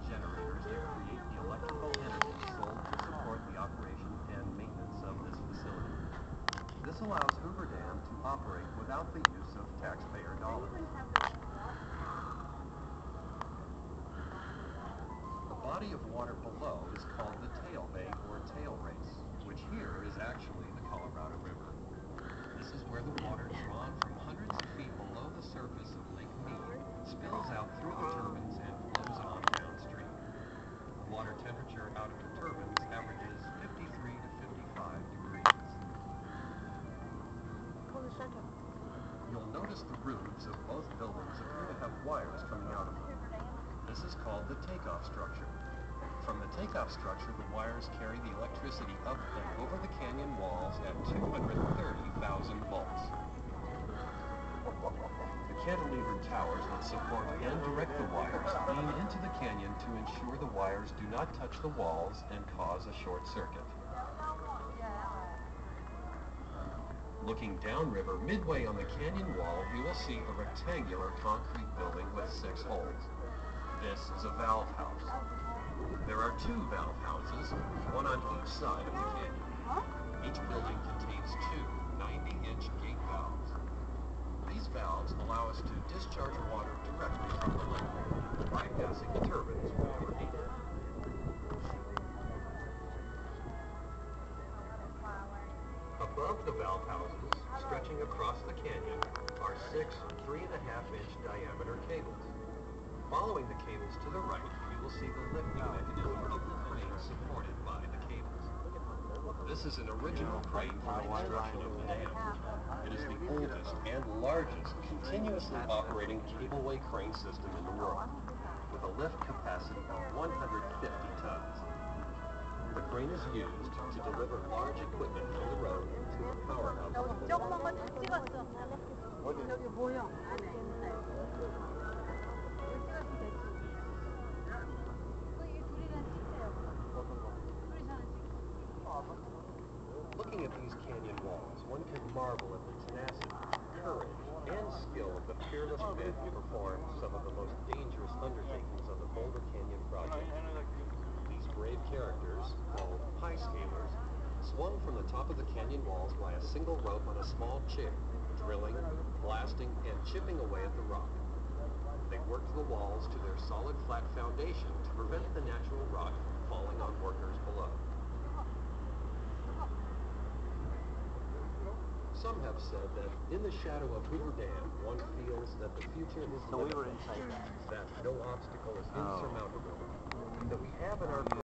generators that create the electrical energy sold to support the operation and maintenance of this facility. This allows Hoover Dam to operate without the use of taxpayer dollars. The body of water below is called the tail bank or tail race, which here is actually the Colorado River. This is where the water drawn from hundreds of feet below the surface of Lake Mead spills out through the turbines and flows on downstream. The water temperature out of the turbines averages 53 to 55 degrees. You'll notice the roofs of both buildings appear to have wires coming out of them. This is called the takeoff structure. From the takeoff structure, the wires carry the electricity up and over the canyon walls at 230,000 volts. The cantilevered towers that support and direct the wires lean into the canyon to ensure the wires do not touch the walls and cause a short circuit. Looking downriver, midway on the canyon wall, you will see a rectangular concrete building with 6 holes. This is a valve house. There are 2 valve houses, one on each side of the canyon. Each building contains 2 90-inch gate valves. These valves allow us to discharge water directly from the lake, bypassing the turbines whenever needed. Above the valve houses, stretching across the canyon, are 6 3.5-inch diameter cables. Following the cables to the right, you will see the lifting mechanism of the crane supported by the cables. This is an original crane for the construction of the dam. It is the oldest and largest continuously operating cableway crane system in the world, with a lift capacity of 150 tons. The crane is used to deliver large equipment from the road to a powerhouse. Looking at these canyon walls, one can marvel at the tenacity, courage, and skill of the fearless men who performed some of the most dangerous undertakings on the Boulder Canyon project. These brave characters, called high scalers, swung from the top of the canyon walls by a single rope on a small chair, drilling, blasting, and chipping away at the rock. They worked the walls to their solid flat foundation to prevent the natural rock from falling on workers below. Some have said that in the shadow of Hoover Dam, one feels that the future is limitless, that no obstacle is insurmountable, that we have in our